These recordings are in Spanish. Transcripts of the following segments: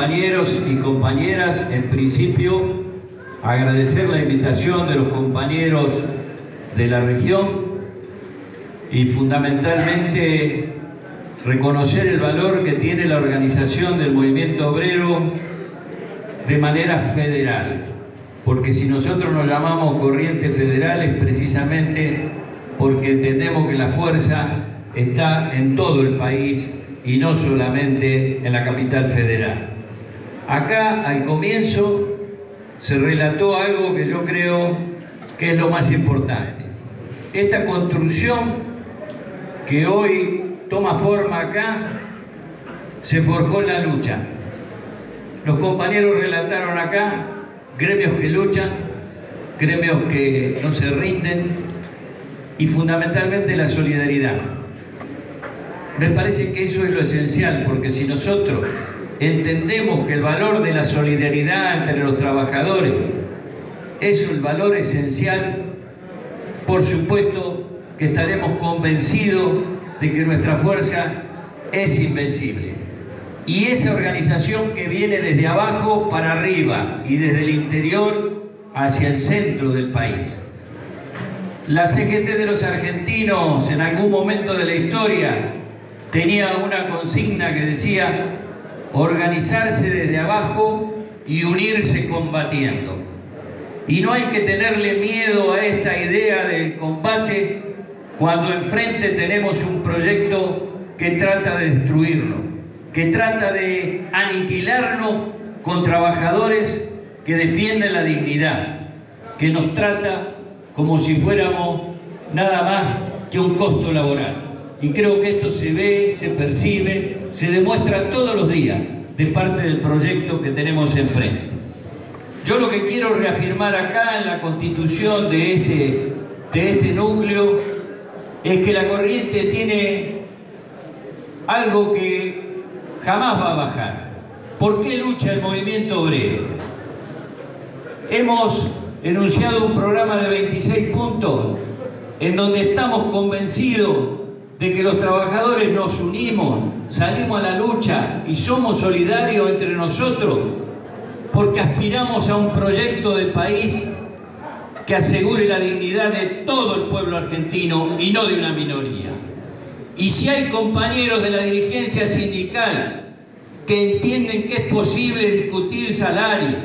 compañeros y compañeras, en principio agradecer la invitación de los compañeros de la región y fundamentalmente reconocer el valor que tiene la organización del movimiento obrero de manera federal, porque si nosotros nos llamamos Corriente Federal es precisamente porque entendemos que la fuerza está en todo el país y no solamente en la capital federal. Acá, al comienzo, se relató algo que yo creo que es lo más importante. Esta construcción que hoy toma forma acá, se forjó en la lucha. Los compañeros relataron acá gremios que luchan, gremios que no se rinden y fundamentalmente la solidaridad. Me parece que eso es lo esencial, porque si nosotros entendemos que el valor de la solidaridad entre los trabajadores es un valor esencial, por supuesto que estaremos convencidos de que nuestra fuerza es invencible. Y esa organización que viene desde abajo para arriba y desde el interior hacia el centro del país. La CGT de los argentinos en algún momento de la historia tenía una consigna que decía organizarse desde abajo y unirse combatiendo. Y no hay que tenerle miedo a esta idea del combate cuando enfrente tenemos un proyecto que trata de destruirnos, que trata de aniquilarnos con trabajadores que defienden la dignidad, que nos trata como si fuéramos nada más que un costo laboral. Y creo que esto se ve, se percibe, se demuestra todos los días de parte del proyecto que tenemos enfrente. Yo lo que quiero reafirmar acá en la constitución de este núcleo es que la Corriente tiene algo que jamás va a bajar. ¿Por qué lucha el movimiento obrero? Hemos enunciado un programa de 26 puntos en donde estamos convencidos de que los trabajadores nos unimos, salimos a la lucha y somos solidarios entre nosotros porque aspiramos a un proyecto de país que asegure la dignidad de todo el pueblo argentino y no de una minoría. Y si hay compañeros de la dirigencia sindical que entienden que es posible discutir salario,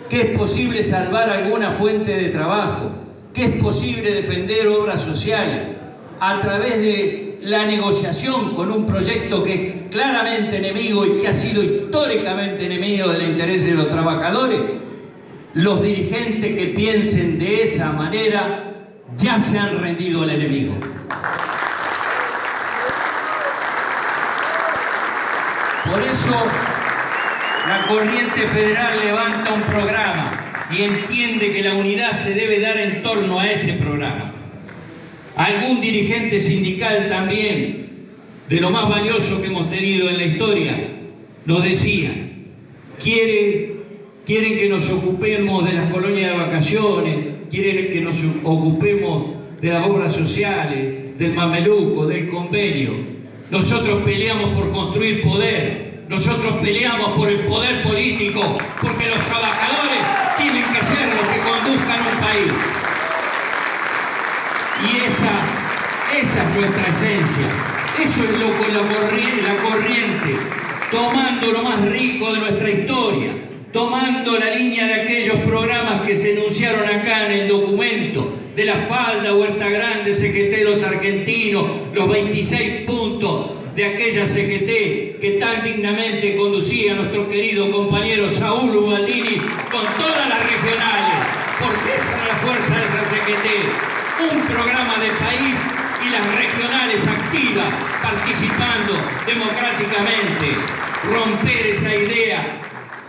que es posible salvar alguna fuente de trabajo, que es posible defender obras sociales a través de la negociación con un proyecto que es claramente enemigo y que ha sido históricamente enemigo del interés de los trabajadores, los dirigentes que piensen de esa manera ya se han rendido al enemigo. Por eso la Corriente Federal levanta un programa y entiende que la unidad se debe dar en torno a ese programa. Algún dirigente sindical también, de lo más valioso que hemos tenido en la historia, nos decía, quieren que nos ocupemos de las colonias de vacaciones, quieren que nos ocupemos de las obras sociales, del mameluco, del convenio. Nosotros peleamos por construir poder, nosotros peleamos por el poder político, porque los trabajadores tienen que ser los que conduzcan un país. Y esa es nuestra esencia. Eso es lo que la corriente, tomando lo más rico de nuestra historia, tomando la línea de aquellos programas que se enunciaron acá en el documento, de la Falda, Huerta Grande, CGT de los argentinos, los 26 puntos de aquella CGT que tan dignamente conducía nuestro querido compañero Saúl Ubaldini con todas las regionales, porque esa era la fuerza de esa CGT. Un programa de país y las regionales activas, participando democráticamente, romper esa idea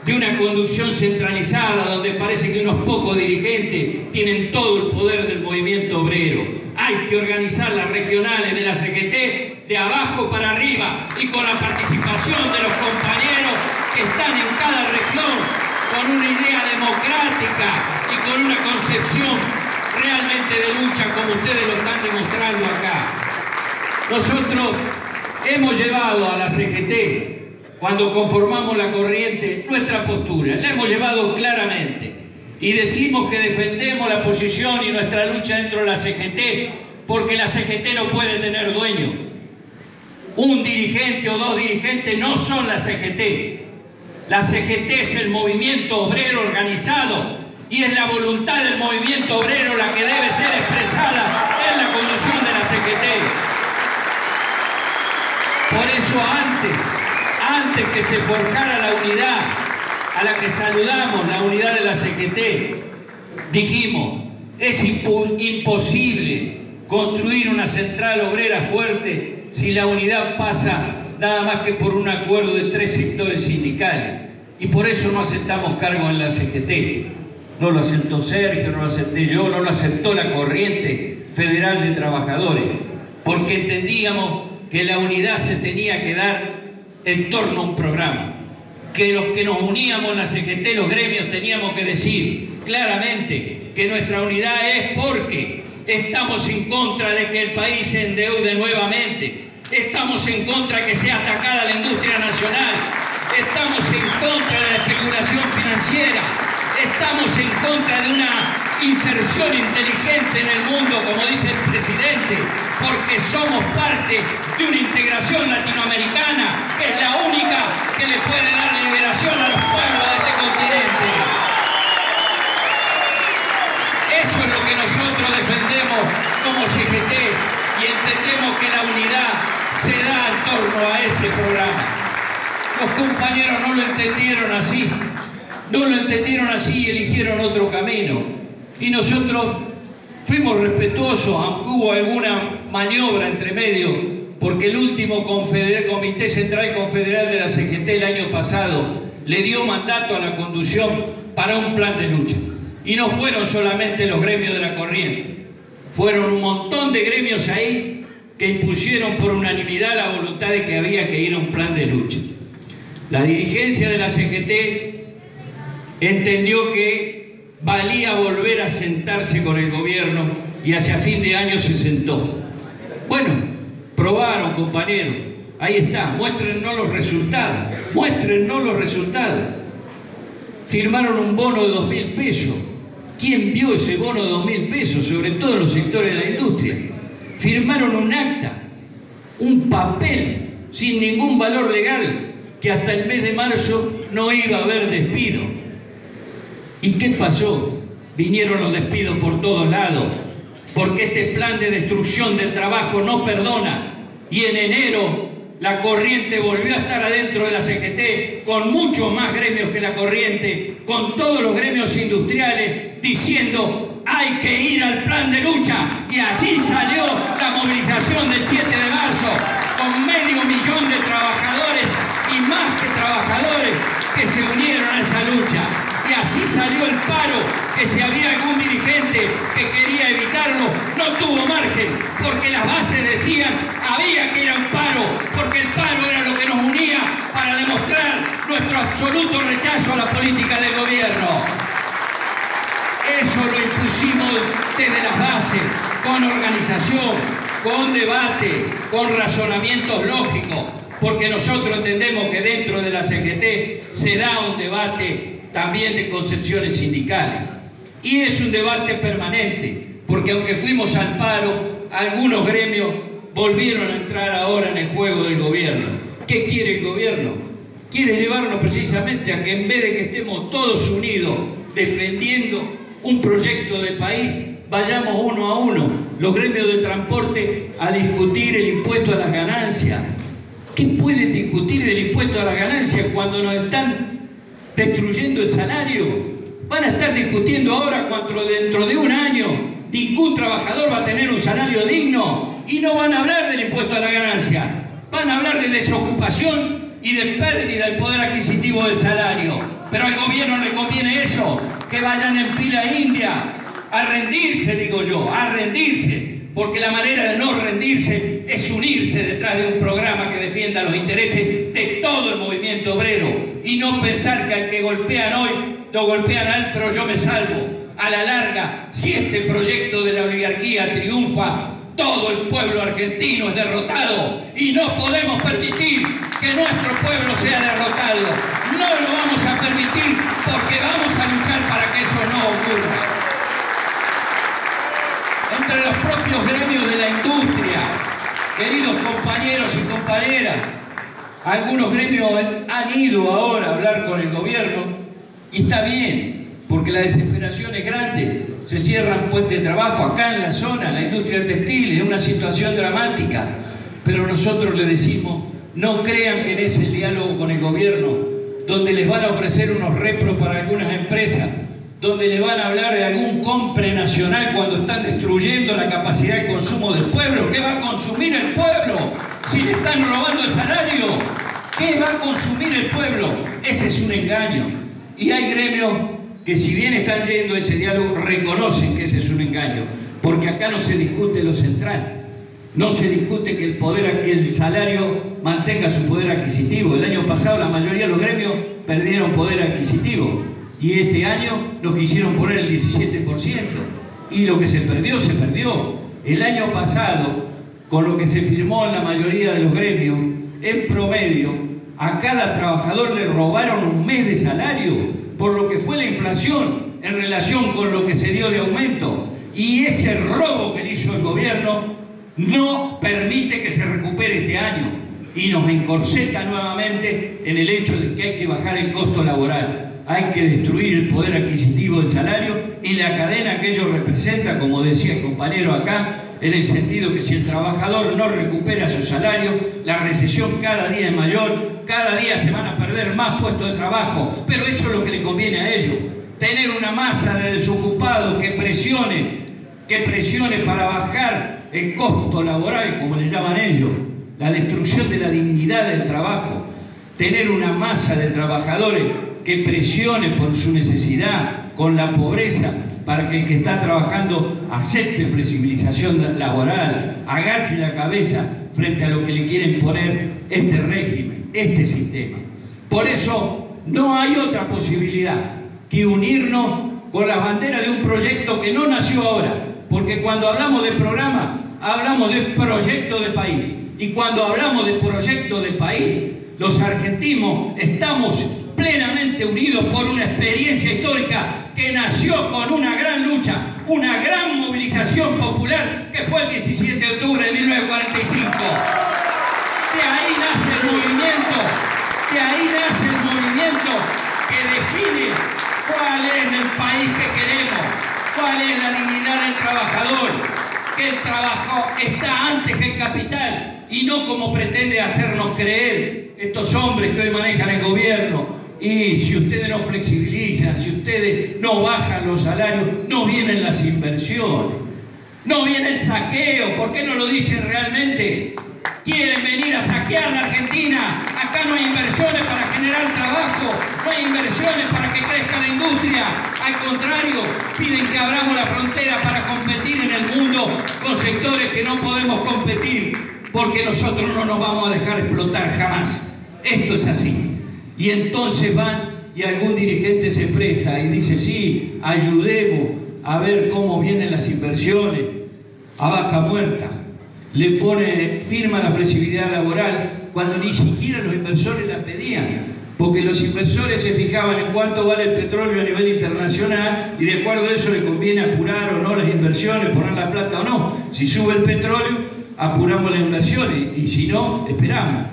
de una conducción centralizada donde parece que unos pocos dirigentes tienen todo el poder del movimiento obrero. Hay que organizar las regionales de la CGT de abajo para arriba y con la participación de los compañeros que están en cada región con una idea democrática y con una concepción realmente de lucha como ustedes lo están demostrando acá. Nosotros hemos llevado a la CGT cuando conformamos la corriente, nuestra postura. La hemos llevado claramente y decimos que defendemos la posición y nuestra lucha dentro de la CGT, porque la CGT no puede tener dueño. Un dirigente o dos dirigentes no son la CGT. La CGT es el movimiento obrero organizado y es la voluntad del movimiento obrero la que debe ser expresada en la conducción de la CGT. Por eso antes que se forjara la unidad a la que saludamos, la unidad de la CGT, dijimos, es imposible construir una central obrera fuerte si la unidad pasa nada más que por un acuerdo de 3 sectores sindicales. Y por eso no aceptamos cargo en la CGT. No lo aceptó Sergio, no lo acepté yo, no lo aceptó la Corriente Federal de Trabajadores, porque entendíamos que la unidad se tenía que dar en torno a un programa, que los que nos uníamos en la CGT, los gremios, teníamos que decir claramente que nuestra unidad es porque estamos en contra de que el país se endeude nuevamente, estamos en contra de que sea atacada la industria nacional, estamos en contra de la especulación financiera, estamos en contra de una inserción inteligente en el mundo, como dice el presidente, porque somos parte de una integración latinoamericana que es la única que le puede dar liberación a los pueblos de este continente. Eso es lo que nosotros defendemos como CGT y entendemos que la unidad se da en torno a ese programa. Los compañeros no lo entendieron así. No lo entendieron así y eligieron otro camino. Y nosotros fuimos respetuosos, aunque hubo alguna maniobra entre medio, porque el último Comité Central Confederal de la CGT el año pasado le dio mandato a la conducción para un plan de lucha. Y no fueron solamente los gremios de la corriente, fueron un montón de gremios ahí que impusieron por unanimidad la voluntad de que había que ir a un plan de lucha. La dirigencia de la CGT entendió que valía volver a sentarse con el gobierno y hacia fin de año se sentó. Bueno, probaron, compañeros, ahí está, muéstrennos los resultados, muéstrennos los resultados. Firmaron un bono de 2.000 pesos. ¿Quién vio ese bono de 2.000 pesos? Sobre todo en los sectores de la industria. Firmaron un acta, un papel sin ningún valor legal, que hasta el mes de marzo no iba a haber despido. ¿Y qué pasó? Vinieron los despidos por todos lados, porque este plan de destrucción del trabajo no perdona. Y en enero la corriente volvió a estar adentro de la CGT, con muchos más gremios que la corriente, con todos los gremios industriales, diciendo hay que ir al plan de lucha. Y así salió la movilización del 7 de marzo, con 500.000 de trabajadores y más que trabajadores que se unieron a esa lucha. Y así salió el paro, que si había algún dirigente que quería evitarlo, no tuvo margen, porque las bases decían había que ir a un paro, porque el paro era lo que nos unía para demostrar nuestro absoluto rechazo a la política del gobierno. Eso lo impusimos desde las bases, con organización, con debate, con razonamientos lógicos, porque nosotros entendemos que dentro de la CGT se da un debate también de concepciones sindicales. Y es un debate permanente, porque aunque fuimos al paro, algunos gremios volvieron a entrar ahora en el juego del gobierno. ¿Qué quiere el gobierno? Quiere llevarnos precisamente a que en vez de que estemos todos unidos defendiendo un proyecto de país, vayamos uno a uno, los gremios del transporte, a discutir el impuesto a las ganancias. ¿Qué pueden discutir del impuesto a las ganancias cuando nos están destruyendo el salario? Van a estar discutiendo ahora cuando dentro de un año ningún trabajador va a tener un salario digno, y no van a hablar del impuesto a la ganancia, van a hablar de desocupación y de pérdida del poder adquisitivo del salario. Pero al gobierno le conviene eso, que vayan en fila india a rendirse, digo yo, a rendirse, porque la manera de no rendirse es unirse detrás de un programa que defienda los intereses de todo el movimiento obrero y no pensar que al que golpean hoy, lo golpean a él, pero yo me salvo. A la larga, si este proyecto de la oligarquía triunfa, todo el pueblo argentino es derrotado y no podemos permitir que nuestro pueblo sea derrotado. No lo vamos a permitir porque vamos a luchar para que eso no ocurra. Entre los propios gremios de la industria, queridos compañeros y compañeras, algunos gremios han ido ahora a hablar con el gobierno y está bien, porque la desesperación es grande. Se cierran puestos de trabajo acá en la zona, la industria textil, es una situación dramática. Pero nosotros les decimos, no crean que es el diálogo con el gobierno, donde les van a ofrecer unos repros para algunas empresas, donde les van a hablar de algún compre nacional cuando están destruyendo la capacidad de consumo del pueblo. ¿Qué va a consumir el pueblo si le están robando el salario? ¿Qué va a consumir el pueblo? Ese es un engaño. Y hay gremios que, si bien están yendo a ese diálogo, reconocen que ese es un engaño, porque acá no se discute lo central. No se discute que el salario mantenga su poder adquisitivo. El año pasado la mayoría de los gremios perdieron poder adquisitivo y este año nos quisieron poner el 17%. Y lo que se perdió, se perdió. El año pasado, con lo que se firmó en la mayoría de los gremios, en promedio, a cada trabajador le robaron un mes de salario por lo que fue la inflación en relación con lo que se dio de aumento. Y ese robo que le hizo el gobierno no permite que se recupere este año y nos encorseta nuevamente en el hecho de que hay que bajar el costo laboral, hay que destruir el poder adquisitivo del salario y la cadena que ello representa, como decía el compañero acá, en el sentido que si el trabajador no recupera su salario, la recesión cada día es mayor, cada día se van a perder más puestos de trabajo, pero eso es lo que le conviene a ellos, tener una masa de desocupados que presione para bajar el costo laboral, como le llaman ellos, la destrucción de la dignidad del trabajo, tener una masa de trabajadores que presione por su necesidad, con la pobreza, para que el que está trabajando acepte flexibilización laboral, agache la cabeza frente a lo que le quieren poner este régimen, este sistema. Por eso no hay otra posibilidad que unirnos con la bandera de un proyecto que no nació ahora, porque cuando hablamos de programa, hablamos de proyecto de país. Y cuando hablamos de proyecto de país, los argentinos estamos plenamente unidos por una experiencia histórica que nació con una gran lucha, una gran movilización popular que fue el 17 de octubre de 1945. De ahí nace el movimiento, que define cuál es el país que queremos, cuál es la dignidad del trabajador, que el trabajo está antes que el capital y no como pretende hacernos creer estos hombres que hoy manejan el gobierno. Y si ustedes no flexibilizan, si ustedes no bajan los salarios, no vienen las inversiones, no viene el saqueo. ¿Por qué no lo dicen realmente? Quieren venir a saquear la Argentina. Acá no hay inversiones para generar trabajo, no hay inversiones para que crezca la industria. Al contrario, piden que abramos la frontera para competir en el mundo con sectores que no podemos competir, porque nosotros no nos vamos a dejar explotar jamás. Esto es así. Y entonces van y algún dirigente se presta y dice, sí, ayudemos a ver cómo vienen las inversiones a vaca muerta. Le pone, firma la flexibilidad laboral cuando ni siquiera los inversores la pedían, porque los inversores se fijaban en cuánto vale el petróleo a nivel internacional y de acuerdo a eso le conviene apurar o no las inversiones, poner la plata o no. Si sube el petróleo, apuramos las inversiones y si no, esperamos.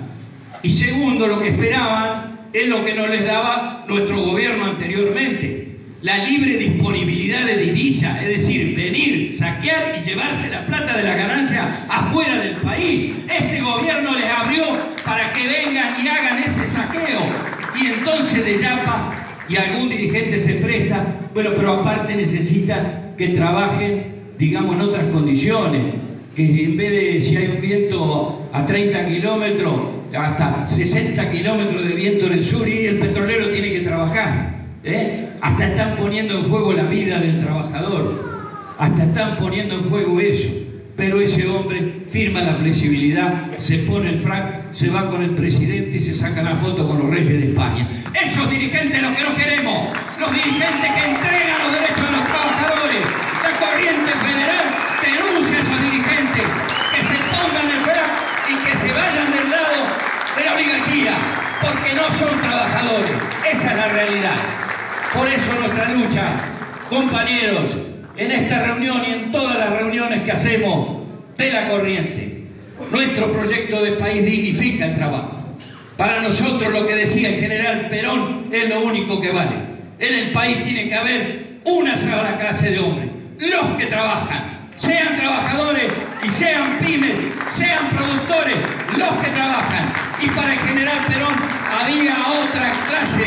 Y segundo, lo que esperaban es lo que no les daba nuestro gobierno anteriormente, la libre disponibilidad de divisa, es decir, venir, saquear y llevarse la plata de la ganancia afuera del país. Este gobierno les abrió para que vengan y hagan ese saqueo. Y entonces de yapa, y algún dirigente se presta, bueno, pero aparte necesita que trabajen, digamos, en otras condiciones, que en vez de, si hay un viento a 30 kilómetros, hasta 60 kilómetros de viento en el sur y el petrolero tiene que trabajar. Hasta están poniendo en juego la vida del trabajador, hasta están poniendo en juego eso. Pero ese hombre firma la flexibilidad, se pone el frac, se va con el presidente y se saca la foto con los reyes de España. Esos dirigentes los que no queremos, los dirigentes que entregan los derechos de los trabajadores. La Corriente Federal denuncia a esos dirigentes eso nuestra lucha, compañeros, en esta reunión y en todas las reuniones que hacemos de la corriente. Nuestro proyecto de país dignifica el trabajo. Para nosotros, lo que decía el general Perón es lo único que vale. En el país tiene que haber una sola clase de hombres, los que trabajan, sean trabajadores y sean pymes, sean productores, los que trabajan. Y para el general Perón había otra clase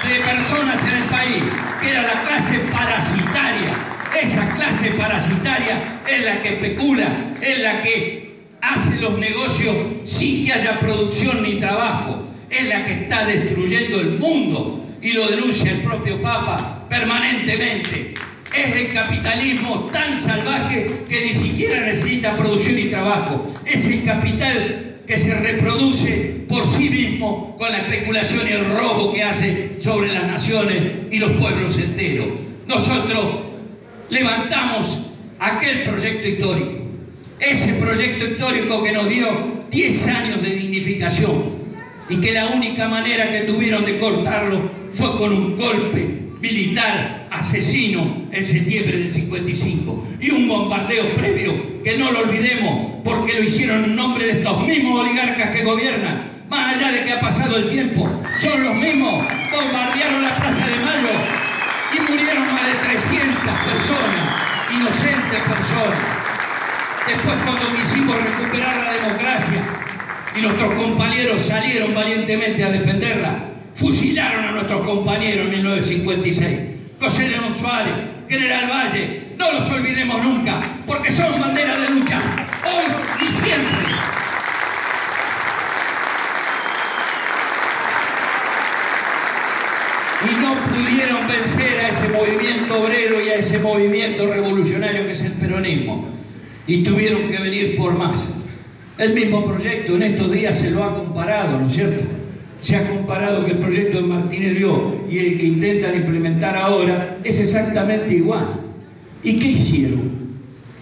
de personas en el país, que era la clase parasitaria. Esa clase parasitaria es la que especula, es la que hace los negocios sin que haya producción ni trabajo, es la que está destruyendo el mundo, y lo denuncia el propio Papa permanentemente. Es el capitalismo tan salvaje que ni siquiera necesita producción y trabajo. Es el capital que se reproduce por sí mismo con la especulación y el robo que hace sobre las naciones y los pueblos enteros. Nosotros levantamos aquel proyecto histórico, ese proyecto histórico que nos dio 10 años de dignificación, y que la única manera que tuvieron de cortarlo fue con un golpe militar asesino en septiembre del 55 y un bombardeo previo que no lo olvidemos, porque lo hicieron en nombre de estos mismos oligarcas que gobiernan. Más allá de que ha pasado el tiempo, son los mismos. Bombardearon la Plaza de Mayo y murieron más de 300 personas, inocentes personas. Después, cuando quisimos recuperar la democracia y nuestros compañeros salieron valientemente a defenderla, fusilaron a nuestros compañeros en 1956. José León Suárez, General Valle, no los olvidemos nunca, porque son bandera de lucha, hoy y siempre. Y no pudieron vencer a ese movimiento obrero y a ese movimiento revolucionario que es el peronismo, y tuvieron que venir por más. El mismo proyecto en estos días se lo ha comparado, ¿no es cierto? Se ha comparado que el proyecto de Martínez Lió y el que intentan implementar ahora es exactamente igual. ¿Y qué hicieron?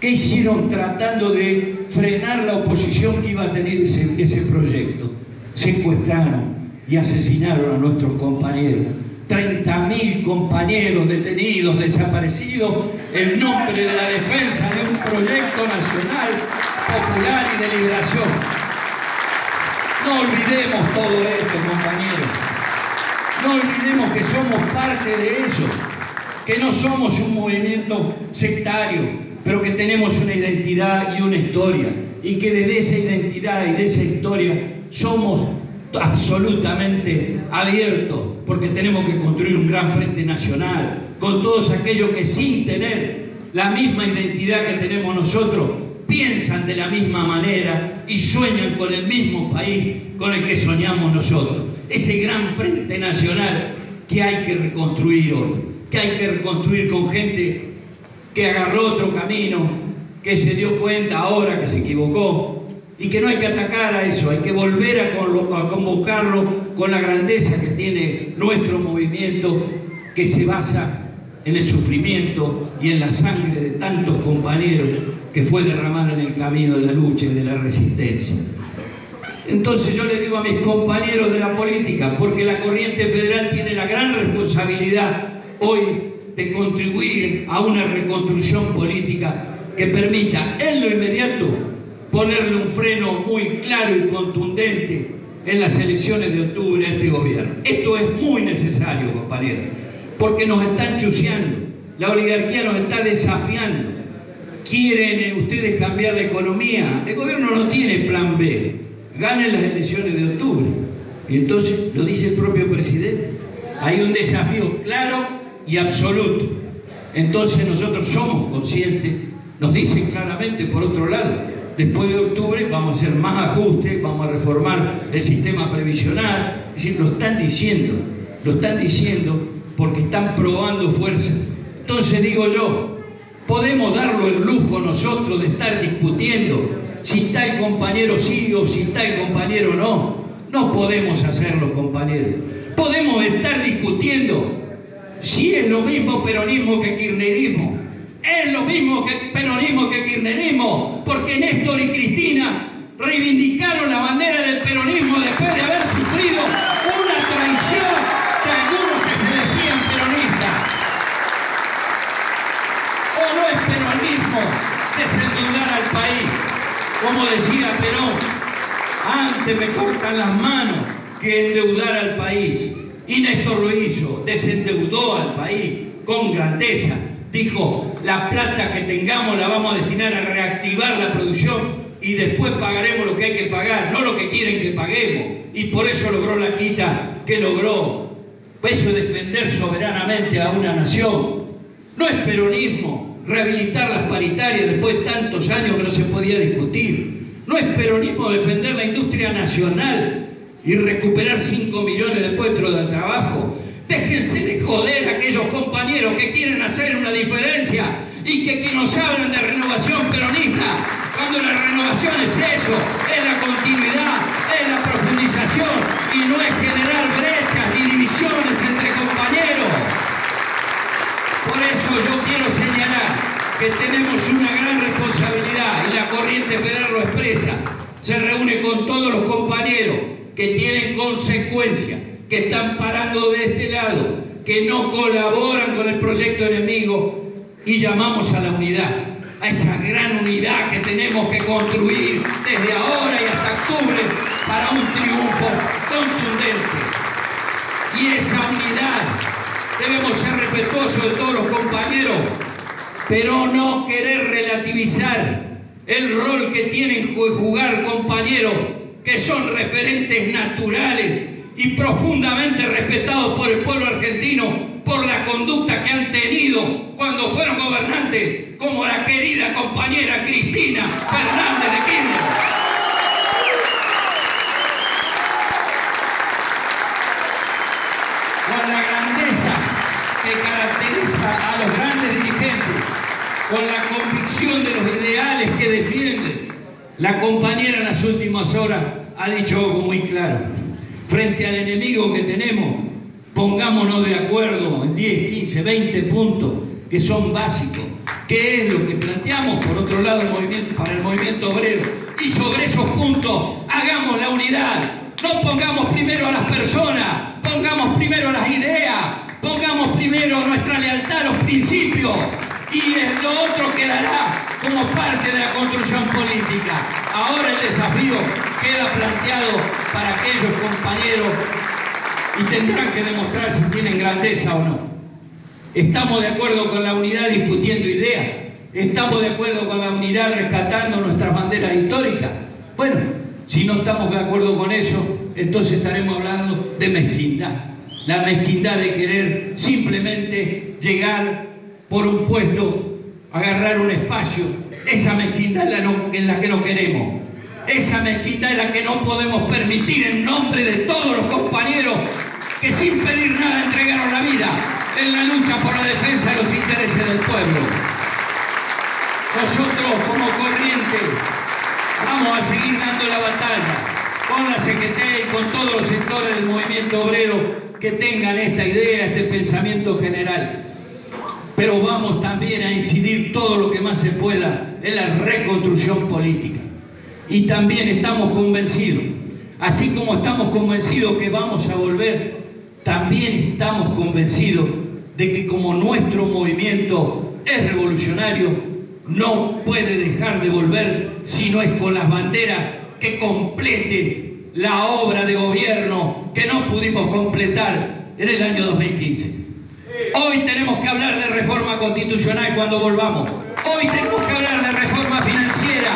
¿Qué hicieron tratando de frenar la oposición que iba a tener ese proyecto? Secuestraron y asesinaron a nuestros compañeros. 30.000 compañeros detenidos, desaparecidos, en nombre de la defensa de un proyecto nacional, popular y de liberación. No olvidemos todo esto, compañeros. No olvidemos que somos parte de eso, que no somos un movimiento sectario, pero que tenemos una identidad y una historia, y que de esa identidad y de esa historia somos absolutamente abiertos, porque tenemos que construir un gran frente nacional con todos aquellos que, sin tener la misma identidad que tenemos nosotros, piensan de la misma manera y sueñan con el mismo país con el que soñamos nosotros. Ese gran frente nacional que hay que reconstruir hoy, que hay que reconstruir con gente que agarró otro camino, que se dio cuenta ahora que se equivocó, y que no hay que atacar a eso, hay que volver a convocarlo con la grandeza que tiene nuestro movimiento, que se basa en el sufrimiento y en la sangre de tantos compañeros que fue derramada en el camino de la lucha y de la resistencia. Entonces yo le digo a mis compañeros de la política, porque la Corriente Federal tiene la gran responsabilidad hoy de contribuir a una reconstrucción política que permita en lo inmediato ponerle un freno muy claro y contundente en las elecciones de octubre a este gobierno. Esto es muy necesario, compañeros, porque nos están chuseando, la oligarquía nos está desafiando. ¿Quieren ustedes cambiar la economía? El gobierno no tiene plan B. Ganen las elecciones de octubre. Y entonces, lo dice el propio presidente, hay un desafío claro y absoluto. Entonces nosotros somos conscientes, nos dicen claramente, por otro lado, después de octubre vamos a hacer más ajustes, vamos a reformar el sistema previsional. Es decir, lo están diciendo porque están probando fuerza. Entonces digo yo, ¿podemos darlo el lujo nosotros de estar discutiendo si tal compañero sí o si tal compañero no? No podemos hacerlo, compañeros. Podemos estar discutiendo si es lo mismo peronismo que kirchnerismo. Es lo mismo que peronismo que kirchnerismo, porque Néstor y Cristina reivindicaron la bandera del peronismo después de haber sufrido una traición de algunos que se decían peronistas. Como decía Perón, antes me cortan las manos que endeudar al país. Y Néstor lo hizo, desendeudó al país con grandeza. Dijo, la plata que tengamos la vamos a destinar a reactivar la producción y después pagaremos lo que hay que pagar, no lo que quieren que paguemos. Y por eso logró la quita que logró. Eso es defender soberanamente a una nación. No es peronismo rehabilitar las paritarias después de tantos años que no se podía discutir. No es peronismo defender la industria nacional y recuperar 5 millones de puestos de trabajo. Déjense de joder a aquellos compañeros que quieren hacer una diferencia y que nos hablan de renovación peronista, cuando la renovación es eso, es la continuidad, es la profundización y no es generar brechas ni divisiones entre compañeros. Por eso yo quiero señalar que tenemos una gran responsabilidad y la Corriente Federal lo expresa. Se reúne con todos los compañeros que tienen consecuencias, que están parando de este lado, que no colaboran con el proyecto enemigo y llamamos a la unidad, a esa gran unidad que tenemos que construir desde ahora y hasta octubre para un triunfo contundente. Y esa unidad debemos ser respetuosos de todos los compañeros, pero no querer relativizar el rol que tienen que jugar compañeros que son referentes naturales y profundamente respetados por el pueblo argentino por la conducta que han tenido cuando fueron gobernantes, como la querida compañera Cristina Fernández de Kirchner. Con la grandeza que caracteriza a los grandes dirigentes, con la convicción de los ideales que defienden, la compañera en las últimas horas ha dicho algo muy claro. Frente al enemigo que tenemos, pongámonos de acuerdo en 10, 15, 20 puntos que son básicos. ¿Qué es lo que planteamos? Por otro lado, para el movimiento obrero. Y sobre esos puntos, hagamos la unidad. No pongamos primero a las personas, pongamos primero las ideas, pongamos primero nuestra lealtad a los principios. Y lo otro quedará como parte de la construcción política. Ahora el desafío queda planteado para aquellos compañeros y tendrán que demostrar si tienen grandeza o no. ¿Estamos de acuerdo con la unidad discutiendo ideas? ¿Estamos de acuerdo con la unidad rescatando nuestras banderas históricas? Bueno, si no estamos de acuerdo con eso, entonces estaremos hablando de mezquindad. La mezquindad de querer simplemente llegar por un puesto, agarrar un espacio. Esa mezquindad es la que no queremos. Esa mezquindad es la que no podemos permitir en nombre de todos los compañeros que sin pedir nada entregaron la vida en la lucha por la defensa de los intereses del pueblo. Nosotros como Corriente vamos a seguir dando la batalla con la CGT y con todos los sectores del movimiento obrero que tengan esta idea, este pensamiento general. Pero vamos también a incidir todo lo que más se pueda en la reconstrucción política. Y también estamos convencidos, así como estamos convencidos que vamos a volver, también estamos convencidos de que como nuestro movimiento es revolucionario, no puede dejar de volver si no es con las banderas que completen la obra de gobierno que no pudimos completar en el año 2015. Hoy tenemos que hablar de reforma constitucional cuando volvamos. Hoy tenemos que hablar de reforma financiera.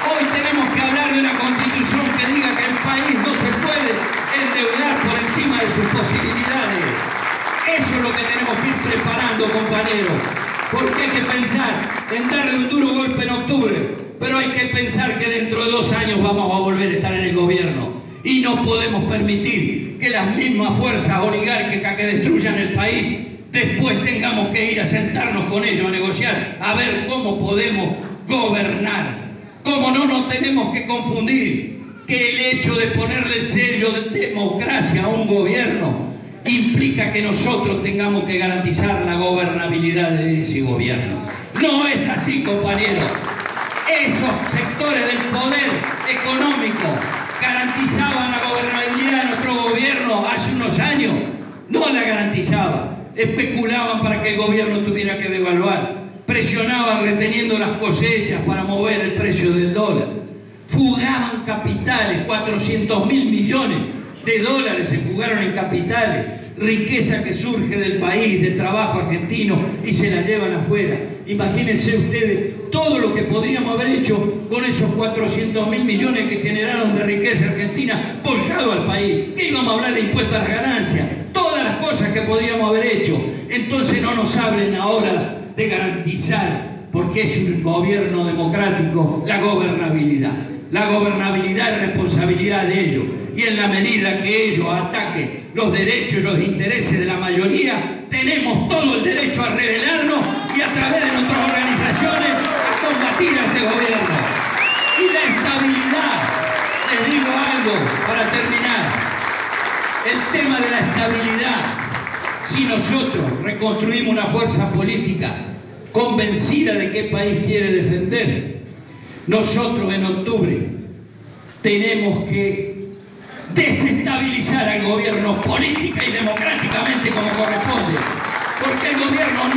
Hoy tenemos que hablar de una constitución que diga que el país no se puede endeudar por encima de sus posibilidades. Eso es lo que tenemos que ir preparando, compañeros. Porque hay que pensar en darle un duro golpe en octubre, pero hay que pensar que dentro de 2 años vamos a volver a estar en el gobierno. Y no podemos permitir que las mismas fuerzas oligárquicas que destruyan el país después tengamos que ir a sentarnos con ellos a negociar, a ver cómo podemos gobernar. Cómo no nos tenemos que confundir que el hecho de ponerle sello de democracia a un gobierno implica que nosotros tengamos que garantizar la gobernabilidad de ese gobierno. No es así, compañeros. Esos sectores del poder económico garantizaban la gobernabilidad de nuestro gobierno hace unos años. No la garantizaban. Especulaban para que el gobierno tuviera que devaluar. Presionaban reteniendo las cosechas para mover el precio del dólar. fugaban capitales, 400.000 millones de dólares se fugaron en capitales, riqueza que surge del país, del trabajo argentino, y se la llevan afuera. Imagínense ustedes todo lo que podríamos haber hecho con esos 400.000 millones que generaron de riqueza argentina volcado al país. ¿Qué íbamos a hablar de impuestos a las ganancias? Todas las cosas que podríamos haber hecho. Entonces no nos hablen ahora de garantizar, porque es un gobierno democrático, la gobernabilidad. La gobernabilidad es responsabilidad de ellos. Y en la medida que ellos ataquen los derechos y los intereses de la mayoría, tenemos todo el derecho a rebelarnos y a través de nuestras organizaciones a combatir a este gobierno. Y la estabilidad, les digo algo para terminar, el tema de la estabilidad, si nosotros reconstruimos una fuerza política convencida de qué país quiere defender, nosotros en octubre tenemos que desestabilizar al gobierno política y democráticamente como corresponde, porque el gobierno